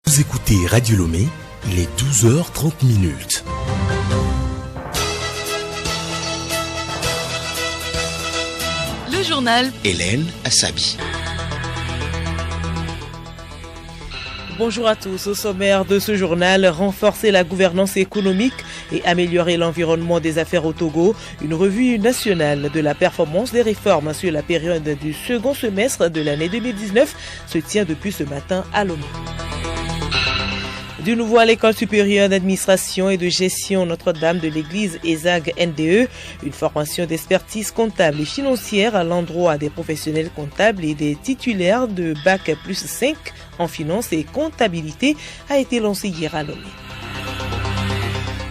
Vous écoutez Radio Lomé, il est 12h30. Le journal Hélène Assabi. Bonjour à tous. Au sommaire de ce journal, renforcer la gouvernance économique et améliorer l'environnement des affaires au Togo. Une revue nationale de la performance des réformes sur la période du second semestre de l'année 2019 se tient depuis ce matin à Lomé. Du nouveau à l'école supérieure d'administration et de gestion Notre-Dame de l'église ESAG NDE, une formation d'expertise comptable et financière à l'endroit des professionnels comptables et des titulaires de Bac plus 5 en finance et comptabilité a été lancée hier à Lomé.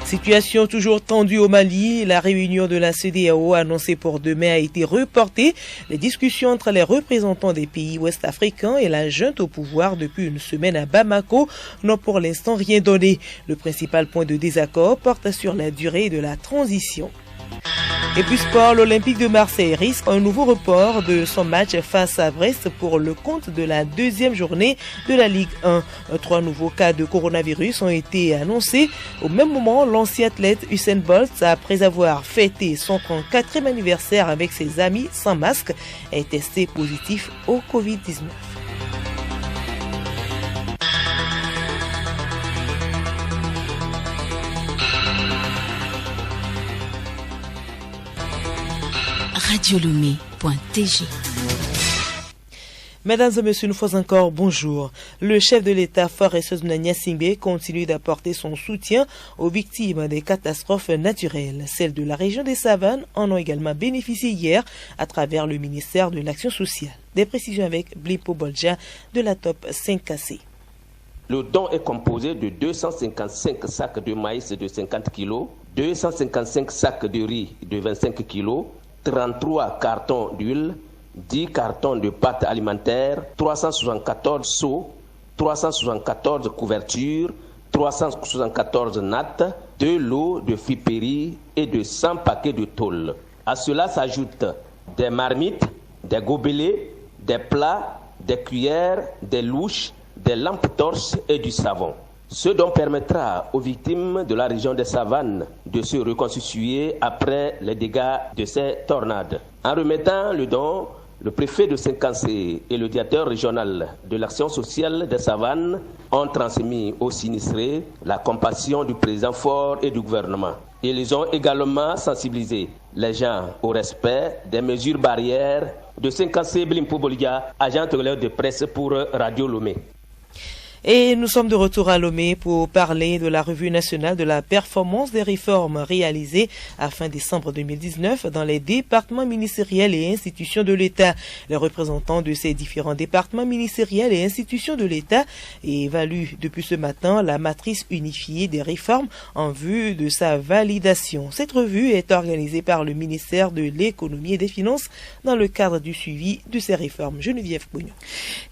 Situation toujours tendue au Mali, la réunion de la CEDEAO annoncée pour demain a été reportée. Les discussions entre les représentants des pays ouest-africains et la junte au pouvoir depuis une semaine à Bamako n'ont pour l'instant rien donné. Le principal point de désaccord porte sur la durée de la transition. Et puis sport, l'Olympique de Marseille risque un nouveau report de son match face à Brest pour le compte de la deuxième journée de la Ligue 1. 3 nouveaux cas de coronavirus ont été annoncés. Au même moment, l'ancien athlète Usain Bolt, après avoir fêté son 34e anniversaire avec ses amis sans masque, est testé positif au Covid-19. radiolomé.tg. Mesdames et messieurs, une fois encore, bonjour. Le chef de l'État, Faure Gnassingbé, continue d'apporter son soutien aux victimes des catastrophes naturelles. Celles de la région des Savanes en ont également bénéficié hier à travers le ministère de l'Action sociale. Des précisions avec Blipo Bolja de la Top 5KC. Le don est composé de 255 sacs de maïs de 50 kg, 255 sacs de riz de 25 kg, 33 cartons d'huile, 10 cartons de pâtes alimentaires, 374 seaux, 374 couvertures, 374 nattes, 2 lots de friperies et de 100 paquets de tôle. À cela s'ajoutent des marmites, des gobelets, des plats, des cuillères, des louches, des lampes torches et du savon. Ce dont permettra aux victimes de la région des Savanes de se reconstituer après les dégâts de ces tornades. En remettant le don, le préfet de Saint-Cancé et le directeur régional de l'action sociale des Savanes ont transmis aux sinistrés la compassion du président Faure et du gouvernement. Ils ont également sensibilisé les gens au respect des mesures barrières de Saint-Cancé. Blimpo Bolja, agent de presse pour Radio Lomé. Et nous sommes de retour à Lomé pour parler de la revue nationale de la performance des réformes réalisées à fin décembre 2019 dans les départements ministériels et institutions de l'État. Les représentants de ces différents départements ministériels et institutions de l'État évaluent depuis ce matin la matrice unifiée des réformes en vue de sa validation. Cette revue est organisée par le ministère de l'Économie et des Finances dans le cadre du suivi de ces réformes. Geneviève Pougnon.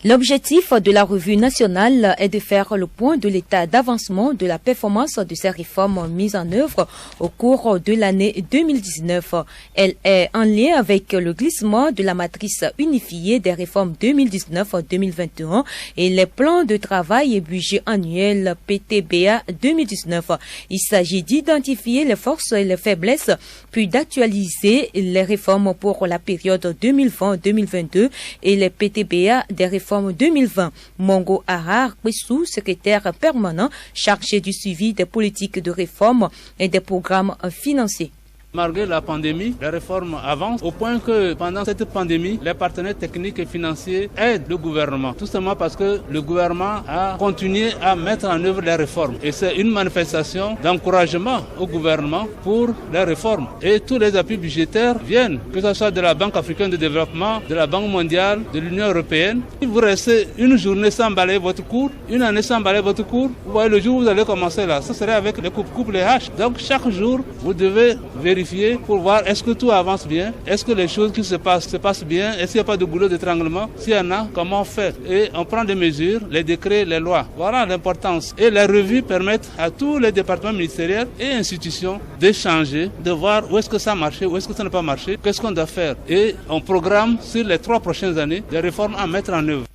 L'objectif de la revue nationale est de faire le point de l'état d'avancement de la performance de ces réformes mises en œuvre au cours de l'année 2019. Elle est en lien avec le glissement de la matrice unifiée des réformes 2019-2021 et les plans de travail et budget annuel PTBA 2019. Il s'agit d'identifier les forces et les faiblesses, puis d'actualiser les réformes pour la période 2020-2022 et les PTBA des réformes 2020. Mongo Ahar, sous-secrétaire permanent chargé du suivi des politiques de réforme et des programmes financiers. Malgré la pandémie, les réformes avancent au point que pendant cette pandémie, les partenaires techniques et financiers aident le gouvernement. Tout simplement parce que le gouvernement a continué à mettre en œuvre les réformes. Et c'est une manifestation d'encouragement au gouvernement pour les réformes. Et tous les appuis budgétaires viennent, que ce soit de la Banque africaine de développement, de la Banque mondiale, de l'Union européenne. Si vous restez une journée sans balayer votre cours, une année sans balayer votre cours, vous voyez le jour où vous allez commencer là, ça serait avec les coupes, les haches. Donc chaque jour, vous devez vérifier pour voir est-ce que tout avance bien, est-ce que les choses qui se passent bien, est-ce qu'il n'y a pas de goulot d'étranglement, s'il y en a, comment faire. Et on prend des mesures, les décrets, les lois. Voilà l'importance. Et les revues permettent à tous les départements ministériels et institutions d'échanger, de voir où est-ce que ça a marché, où est-ce que ça n'a pas marché, qu'est-ce qu'on doit faire. Et on programme sur les 3 prochaines années des réformes à mettre en œuvre.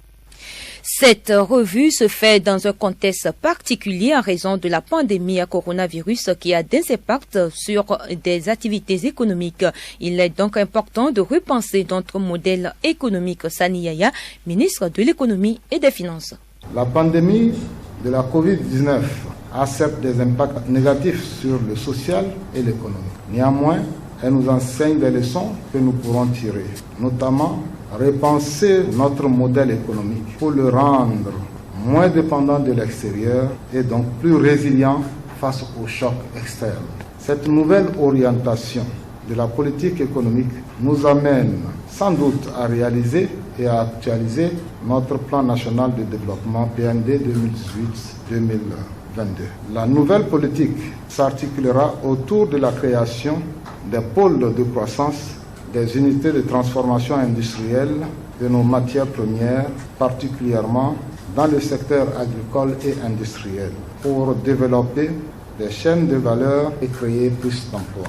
Cette revue se fait dans un contexte particulier en raison de la pandémie à coronavirus qui a des impacts sur des activités économiques. Il est donc important de repenser notre modèle économique. Sani Yaya, ministre de l'économie et des finances. La pandémie de la Covid-19 a certes des impacts négatifs sur le social et l'économie. Néanmoins, elle nous enseigne des leçons que nous pourrons tirer, notamment repenser notre modèle économique pour le rendre moins dépendant de l'extérieur et donc plus résilient face aux chocs externes. Cette nouvelle orientation de la politique économique nous amène sans doute à réaliser et à actualiser notre plan national de développement PND 2018-2022. La nouvelle politique s'articulera autour de la création des pôles de croissance, des unités de transformation industrielle de nos matières premières, particulièrement dans le secteur agricole et industriel, pour développer des chaînes de valeur et créer plus d'emplois.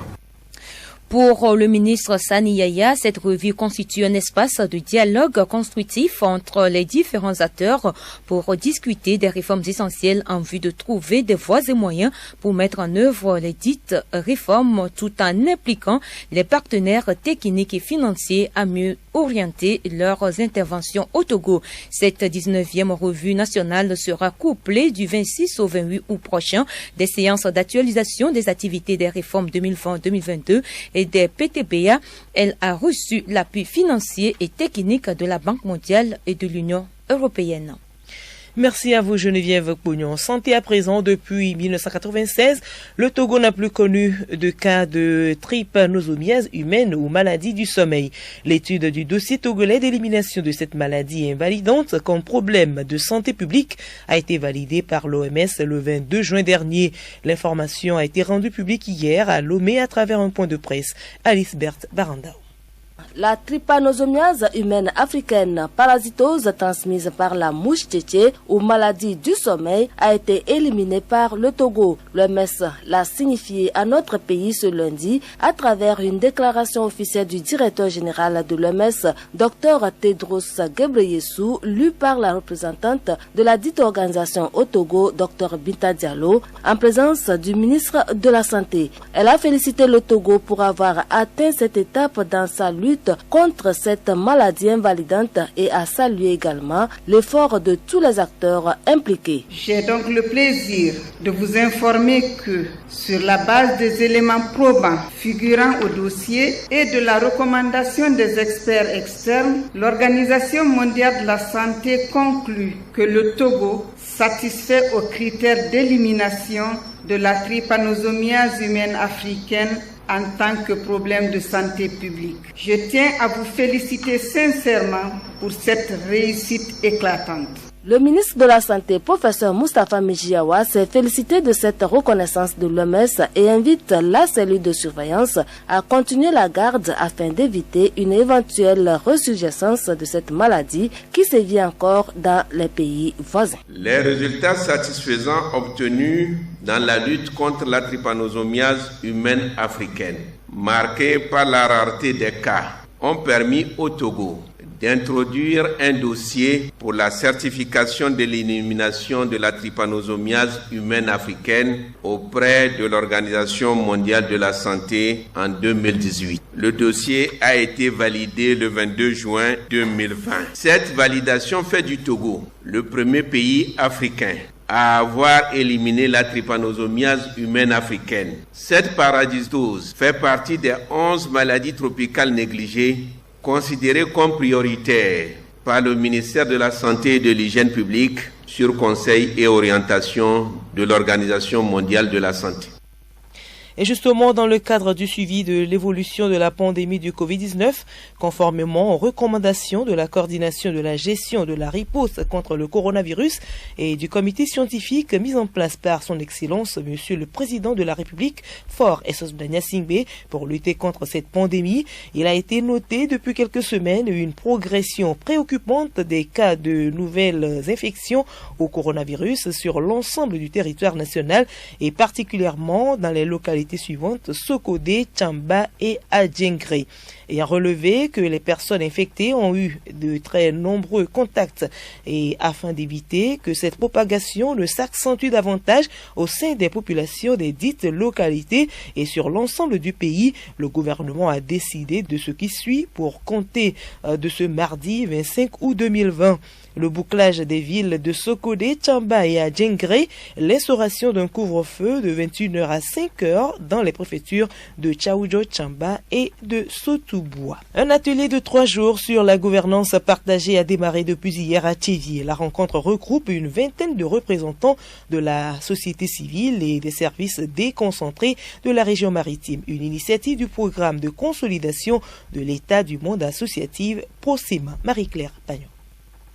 Pour le ministre Sani Yaya, cette revue constitue un espace de dialogue constructif entre les différents acteurs pour discuter des réformes essentielles en vue de trouver des voies et moyens pour mettre en œuvre les dites réformes tout en impliquant les partenaires techniques et financiers à mieux orienter leurs interventions au Togo. Cette 19e revue nationale sera couplée du 26 au 28 août prochain des séances d'actualisation des activités des réformes 2020-2022 et des PTBA. Elle a reçu l'appui financier et technique de la Banque mondiale et de l'Union européenne. Merci à vous Geneviève Pognon. Santé à présent, depuis 1996, le Togo n'a plus connu de cas de trypanosomiase humaine ou maladie du sommeil. L'étude du dossier togolais d'élimination de cette maladie invalidante comme problème de santé publique a été validée par l'OMS le 22 juin dernier. L'information a été rendue publique hier à Lomé à travers un point de presse. Alice Berthe Barandao. La trypanosomiase humaine africaine, parasitose transmise par la mouche tchétché ou maladie du sommeil, a été éliminée par le Togo. L'OMS l'a signifié à notre pays ce lundi à travers une déclaration officielle du directeur général de l'OMS, Dr Tedros Ghebreyesus, lue par la représentante de la dite organisation au Togo, Dr Binta Diallo, en présence du ministre de la Santé. Elle a félicité le Togo pour avoir atteint cette étape dans sa lutte contre cette maladie invalidante et a salué également l'effort de tous les acteurs impliqués. J'ai donc le plaisir de vous informer que, sur la base des éléments probants figurant au dossier et de la recommandation des experts externes, l'Organisation mondiale de la santé conclut que le Togo satisfait aux critères d'élimination de la trypanosomiase humaine africaine en tant que problème de santé publique. Je tiens à vous féliciter sincèrement pour cette réussite éclatante. Le ministre de la Santé, professeur Moustapha Mijiawa, s'est félicité de cette reconnaissance de l'OMS et invite la cellule de surveillance à continuer la garde afin d'éviter une éventuelle ressurgence de cette maladie qui sévit encore dans les pays voisins. Les résultats satisfaisants obtenus dans la lutte contre la trypanosomiase humaine africaine, marquée par la rareté des cas, ont permis au Togo d'introduire un dossier pour la certification de l'élimination de la trypanosomiase humaine africaine auprès de l'Organisation mondiale de la santé en 2018. Le dossier a été validé le 22 juin 2020. Cette validation fait du Togo le premier pays africain à avoir éliminé la trypanosomiase humaine africaine. Cette parasitose fait partie des 11 maladies tropicales négligées considérées comme prioritaires par le ministère de la Santé et de l'Hygiène publique sur conseil et orientation de l'Organisation mondiale de la santé. Et justement, dans le cadre du suivi de l'évolution de la pandémie du Covid-19, conformément aux recommandations de la coordination de la gestion de la riposte contre le coronavirus et du comité scientifique mis en place par son Excellence, Monsieur le Président de la République, Faure Essos-Blagna-Singbe, pour lutter contre cette pandémie, il a été noté depuis quelques semaines une progression préoccupante des cas de nouvelles infections au coronavirus sur l'ensemble du territoire national et particulièrement dans les localités sociétés suivantes, Sokodé, Tchamba et Adjengré. Ayant relevé que les personnes infectées ont eu de très nombreux contacts et afin d'éviter que cette propagation ne s'accentue davantage au sein des populations des dites localités et sur l'ensemble du pays, le gouvernement a décidé de ce qui suit pour compter de ce mardi 25 août 2020. Le bouclage des villes de Sokodé, Tchamba et Adjengré, l'instauration d'un couvre-feu de 21h à 5h dans les préfectures de Tchaoudjo, Tchamba et de Sotoboua. Un atelier de 3 jours sur la gouvernance partagée a démarré depuis hier à Tchévier. La rencontre regroupe une vingtaine de représentants de la société civile et des services déconcentrés de la région maritime. Une initiative du programme de consolidation de l'État du monde associatif PROSEMA. Marie-Claire Pagnon.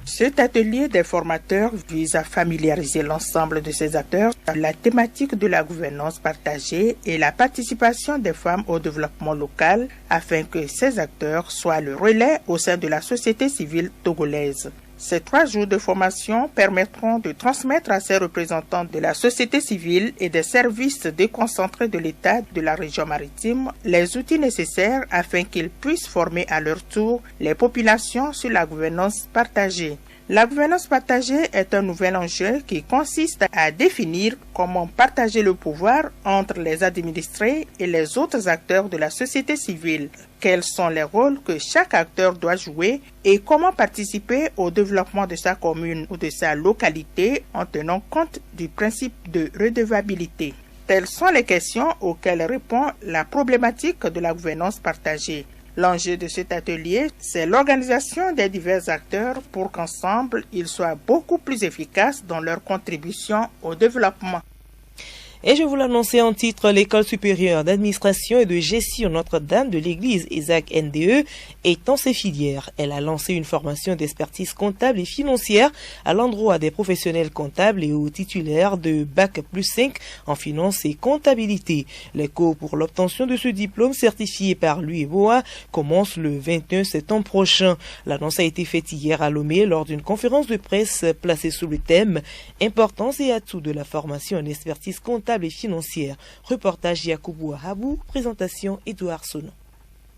Cet atelier des formateurs vise à familiariser l'ensemble de ces acteurs à la thématique de la gouvernance partagée et la participation des femmes au développement local afin que ces acteurs soient le relais au sein de la société civile togolaise. Ces 3 jours de formation permettront de transmettre à ces représentants de la société civile et des services déconcentrés de l'État de la région maritime les outils nécessaires afin qu'ils puissent former à leur tour les populations sur la gouvernance partagée. La gouvernance partagée est un nouvel enjeu qui consiste à définir comment partager le pouvoir entre les administrés et les autres acteurs de la société civile. Quels sont les rôles que chaque acteur doit jouer et comment participer au développement de sa commune ou de sa localité en tenant compte du principe de redevabilité. Telles sont les questions auxquelles répond la problématique de la gouvernance partagée. L'enjeu de cet atelier, c'est l'organisation des divers acteurs pour qu'ensemble, ils soient beaucoup plus efficaces dans leur contribution au développement. Et je vous l'annonçais en titre, l'école supérieure d'administration et de gestion Notre-Dame de l'église Isaac NDE étend ses filières. Elle a lancé une formation d'expertise comptable et financière à l'endroit des professionnels comptables et aux titulaires de Bac plus 5 en finance et comptabilité. Les cours pour l'obtention de ce diplôme certifié par l'UEBOA commencent le 21 septembre prochain. L'annonce a été faite hier à Lomé lors d'une conférence de presse placée sous le thème « Importance et atouts de la formation en expertise comptable et financière ». Reportage Yacoubou Ahabou, présentation Édouard Sonon.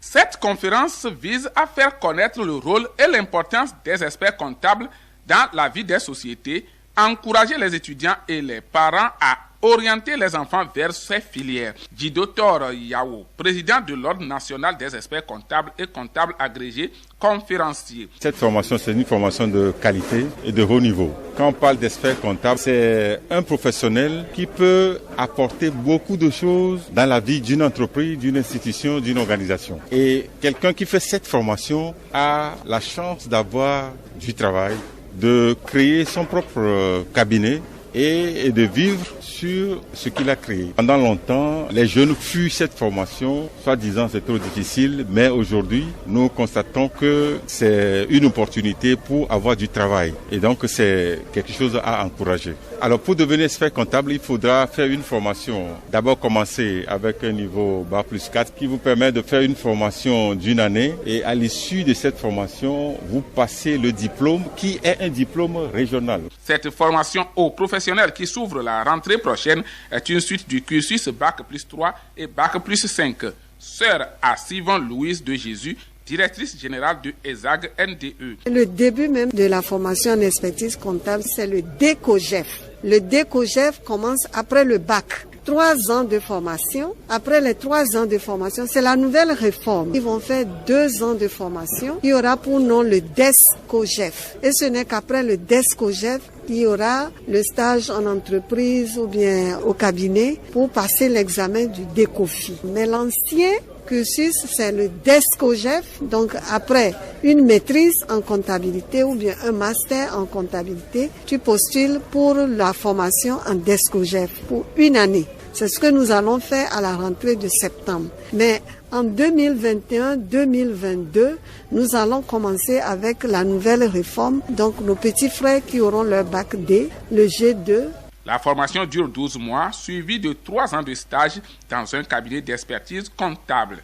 Cette conférence vise à faire connaître le rôle et l'importance des experts comptables dans la vie des sociétés, encourager les étudiants et les parents à orienter les enfants vers ces filières. Dit Dr Yao, président de l'Ordre national des experts comptables et comptables agrégés, conférencier. Cette formation, c'est une formation de qualité et de haut niveau. Quand on parle d'expert comptable, c'est un professionnel qui peut apporter beaucoup de choses dans la vie d'une entreprise, d'une institution, d'une organisation. Et quelqu'un qui fait cette formation a la chance d'avoir du travail, de créer son propre cabinet et de vivre sur ce qu'il a créé. Pendant longtemps, les jeunes fuient cette formation, soi-disant c'est trop difficile, mais aujourd'hui, nous constatons que c'est une opportunité pour avoir du travail. Et donc, c'est quelque chose à encourager. Alors, pour devenir expert comptable, il faudra faire une formation. D'abord, commencer avec un niveau Bac plus 4 qui vous permet de faire une formation d'une année. Et à l'issue de cette formation, vous passez le diplôme qui est un diplôme régional. Cette formation aux professionnels qui s'ouvre la rentrée prochaine est une suite du cursus Bac plus 3 et Bac plus 5. Sœur à Sylvain Louise de Jésus, directrice générale de ESAG NDE. Le début même de la formation en expertise comptable, c'est le DECOGEF. Le DECOGEF commence après le bac. 3 ans de formation. Après les 3 ans de formation, c'est la nouvelle réforme. Ils vont faire 2 ans de formation. Il y aura pour nom le DESCOGEF. Et ce n'est qu'après le DESCOGEF, il y aura le stage en entreprise ou bien au cabinet pour passer l'examen du DECOFI. Mais l'ancien cursus, c'est le DESCOGEF. Donc après une maîtrise en comptabilité ou bien un master en comptabilité, tu postules pour la formation en DESCOGEF pour 1 année. C'est ce que nous allons faire à la rentrée de septembre. Mais en 2021-2022, nous allons commencer avec la nouvelle réforme. Donc nos petits frères qui auront leur bac D, le G2. La formation dure 12 mois, suivie de 3 ans de stage dans un cabinet d'expertise comptable.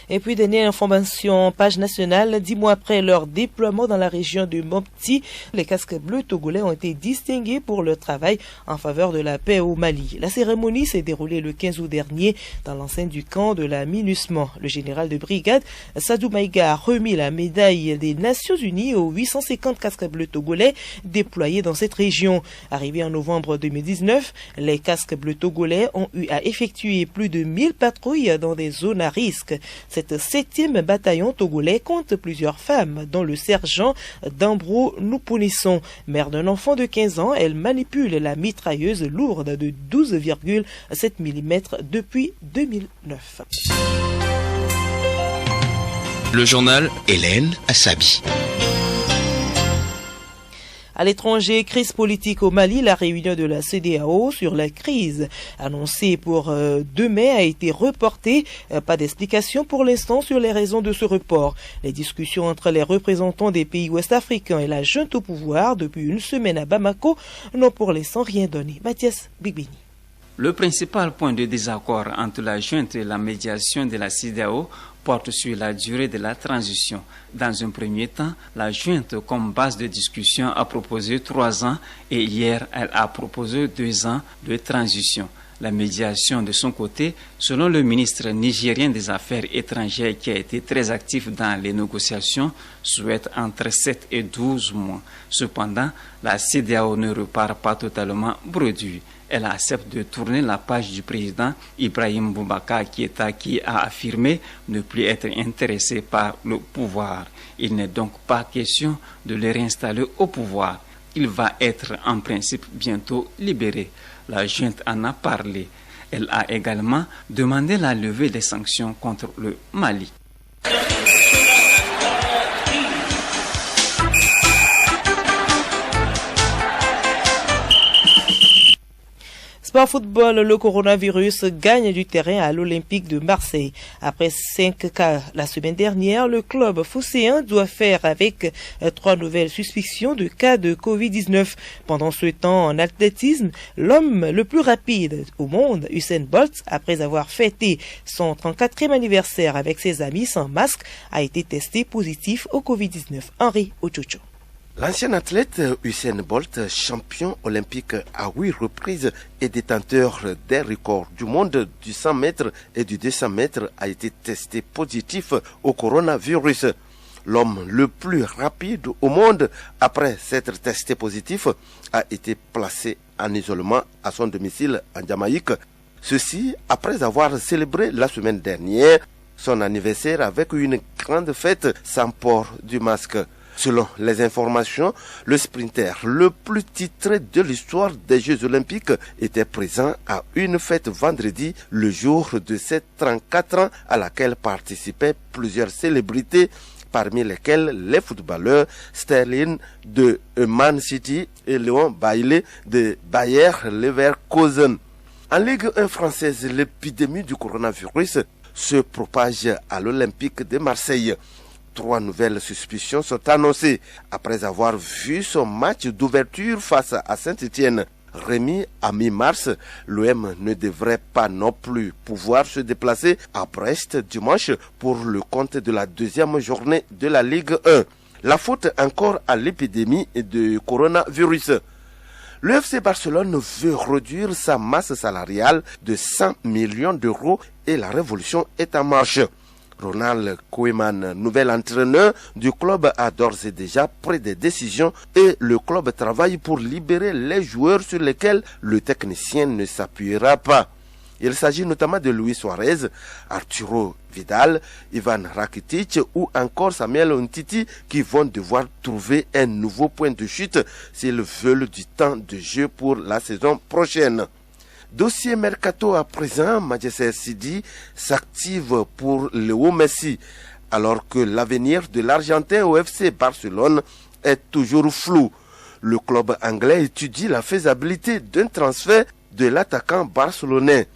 Et puis, dernière information, page nationale, 10 mois après leur déploiement dans la région de Mopti, les casques bleus togolais ont été distingués pour leur travail en faveur de la paix au Mali. La cérémonie s'est déroulée le 15 août dernier dans l'enceinte du camp de la MINUSMA. Le général de brigade, Sadou Maïga, a remis la médaille des Nations Unies aux 850 casques bleus togolais déployés dans cette région. Arrivés en novembre 2019, les casques bleus togolais ont eu à effectuer plus de 1000 patrouilles dans des zones à risque. Cette 7e bataillon togolais compte plusieurs femmes, dont le sergent Dambro Nouponisson. Mère d'un enfant de 15 ans, elle manipule la mitrailleuse lourde de 12,7 mm depuis 2009. Le journal Hélène Assabi. À l'étranger, crise politique au Mali, la réunion de la CEDEAO sur la crise annoncée pour 2 mai a été reportée. Pas d'explication pour l'instant sur les raisons de ce report. Les discussions entre les représentants des pays ouest-africains et la junte au pouvoir depuis une semaine à Bamako n'ont pour l'instant rien donné. Mathias Bigbini. Le principal point de désaccord entre la junte et la médiation de la CEDEAO porte sur la durée de la transition. Dans un premier temps, la junte, comme base de discussion, a proposé 3 ans et hier, elle a proposé 2 ans de transition. La médiation, de son côté, selon le ministre nigérien des Affaires étrangères qui a été très actif dans les négociations, souhaite entre 7 et 12 mois. Cependant, la CEDEAO ne repart pas totalement bredouille. Elle accepte de tourner la page du président Ibrahim Boubacar Keïta qui a affirmé ne plus être intéressé par le pouvoir. Il n'est donc pas question de le réinstaller au pouvoir. Il va être en principe bientôt libéré. La junte en a parlé. Elle a également demandé la levée des sanctions contre le Mali. Sport football, le coronavirus gagne du terrain à l'Olympique de Marseille. Après 5 cas la semaine dernière, le club phocéen doit faire avec 3 nouvelles suspicions de cas de Covid-19. Pendant ce temps, en athlétisme, l'homme le plus rapide au monde, Usain Bolt, après avoir fêté son 34e anniversaire avec ses amis sans masque, a été testé positif au Covid-19. Henri Ochocho. L'ancien athlète Usain Bolt, champion olympique à 8 reprises et détenteur des records du monde du 100 mètres et du 200 mètres, a été testé positif au coronavirus. L'homme le plus rapide au monde, après s'être testé positif, a été placé en isolement à son domicile en Jamaïque. Ceci après avoir célébré la semaine dernière son anniversaire avec une grande fête sans port du masque. Selon les informations, le sprinter le plus titré de l'histoire des Jeux Olympiques était présent à une fête vendredi, le jour de ses 34 ans, à laquelle participaient plusieurs célébrités, parmi lesquelles les footballeurs Sterling de Man City et Léon Bailly de Bayer Leverkusen. En Ligue 1 française, l'épidémie du coronavirus se propage à l'Olympique de Marseille. 3 nouvelles suspicions sont annoncées après avoir vu son match d'ouverture face à Saint-Étienne remis à mi-mars. L'OM ne devrait pas non plus pouvoir se déplacer à Brest dimanche pour le compte de la 2e journée de la Ligue 1. La faute encore à l'épidémie de coronavirus. Le FC Barcelone veut réduire sa masse salariale de 100 millions d'euros et la révolution est en marche. Ronald Koeman, nouvel entraîneur du club, a d'ores et déjà pris des décisions et le club travaille pour libérer les joueurs sur lesquels le technicien ne s'appuiera pas. Il s'agit notamment de Luis Suarez, Arturo Vidal, Ivan Rakitic ou encore Samuel Umtiti qui vont devoir trouver un nouveau point de chute s'ils veulent du temps de jeu pour la saison prochaine. Dossier Mercato à présent, Manchester City s'active pour Léo Messi, alors que l'avenir de l'Argentin au FC Barcelone est toujours flou. Le club anglais étudie la faisabilité d'un transfert de l'attaquant barcelonais.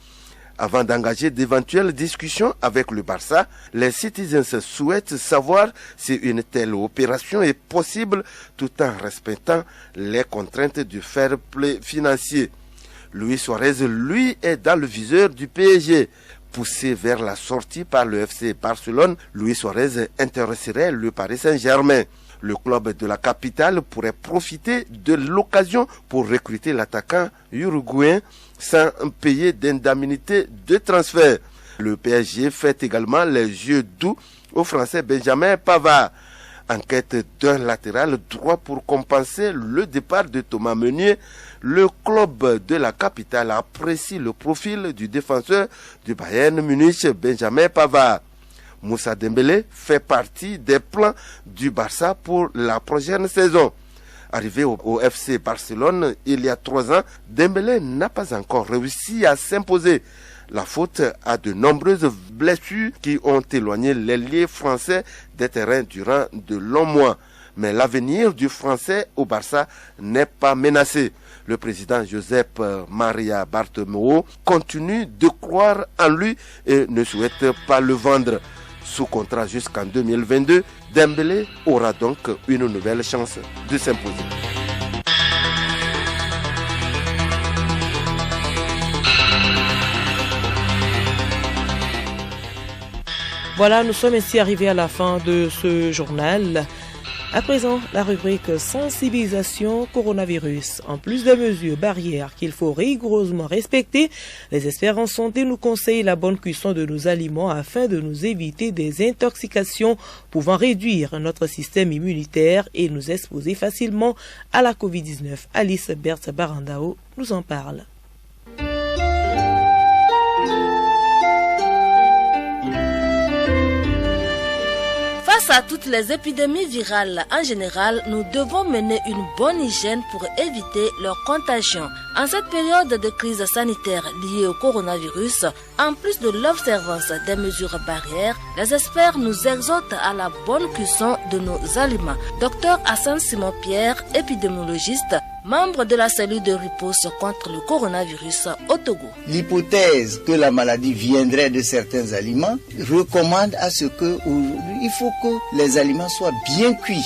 Avant d'engager d'éventuelles discussions avec le Barça, les Citizens souhaitent savoir si une telle opération est possible tout en respectant les contraintes du fair play financier. Luis Suarez, lui, est dans le viseur du PSG. Poussé vers la sortie par le FC Barcelone, Luis Suarez intéresserait le Paris Saint-Germain. Le club de la capitale pourrait profiter de l'occasion pour recruter l'attaquant uruguayen sans payer d'indemnité de transfert. Le PSG fait également les yeux doux au Français Benjamin Pavard. En quête d'un latéral droit pour compenser le départ de Thomas Meunier, le club de la capitale apprécie le profil du défenseur du Bayern Munich, Benjamin Pavard. Moussa Dembélé fait partie des plans du Barça pour la prochaine saison. Arrivé au FC Barcelone il y a 3 ans, Dembélé n'a pas encore réussi à s'imposer. La faute à de nombreuses blessures qui ont éloigné l'ailier français des terrains durant de longs mois. Mais l'avenir du Français au Barça n'est pas menacé. Le président Josep Maria Bartomeu continue de croire en lui et ne souhaite pas le vendre. Sous contrat jusqu'en 2022, Dembélé aura donc une nouvelle chance de s'imposer. Voilà, nous sommes ainsi arrivés à la fin de ce journal. À présent, la rubrique sensibilisation coronavirus. En plus des mesures barrières qu'il faut rigoureusement respecter, les experts en santé nous conseillent la bonne cuisson de nos aliments afin de nous éviter des intoxications pouvant réduire notre système immunitaire et nous exposer facilement à la Covid-19. Alice Berthe Barandao nous en parle. Face à toutes les épidémies virales en général, nous devons mener une bonne hygiène pour éviter leur contagion. En cette période de crise sanitaire liée au coronavirus, en plus de l'observance des mesures barrières, les experts nous exhortent à la bonne cuisson de nos aliments. Dr Hassan Simon-Pierre, épidémiologiste, membre de la cellule de riposte contre le coronavirus au Togo. L'hypothèse que la maladie viendrait de certains aliments recommande à ce que il faut que les aliments soient bien cuits,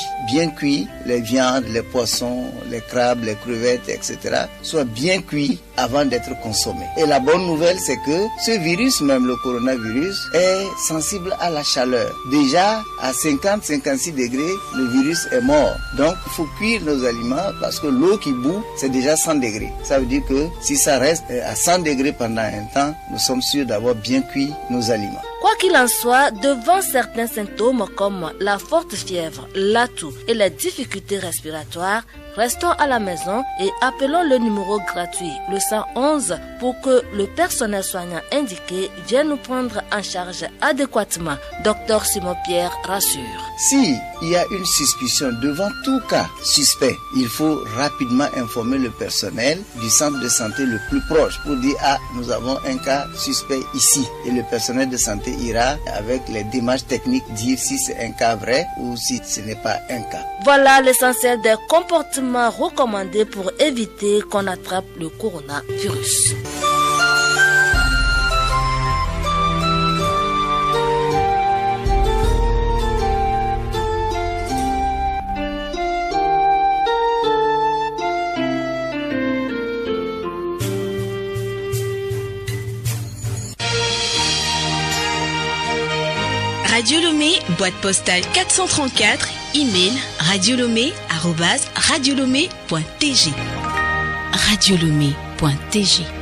les viandes, les poissons, les crabes, les crevettes, etc. soient bien cuits avant d'être consommés. Et la bonne nouvelle, c'est que ce virus, même le coronavirus, est sensible à la chaleur. Déjà, à 50-56 degrés, le virus est mort. Donc, il faut cuire nos aliments parce que l'eau qui bout, c'est déjà 100 degrés. Ça veut dire que si ça reste à 100 degrés pendant un temps, nous sommes sûrs d'avoir bien cuit nos aliments. Quoi qu'il en soit, devant certains symptômes comme la forte fièvre, la toux et les difficultés respiratoires, restons à la maison et appelons le numéro gratuit, le 111, pour que le personnel soignant indiqué vienne nous prendre en charge adéquatement. Dr Simon-Pierre rassure. Si il y a une suspicion devant tout cas suspect, il faut rapidement informer le personnel du centre de santé le plus proche pour dire nous avons un cas suspect ici. Et le personnel de santé ira avec les démarches techniques dire si c'est un cas vrai ou si ce n'est pas un cas. Voilà l'essentiel des comportements recommandés pour éviter qu'on attrape le coronavirus. Radio Lomé, boîte postale 434, email radiolomé@radiolomé.tg. radiolomé.tg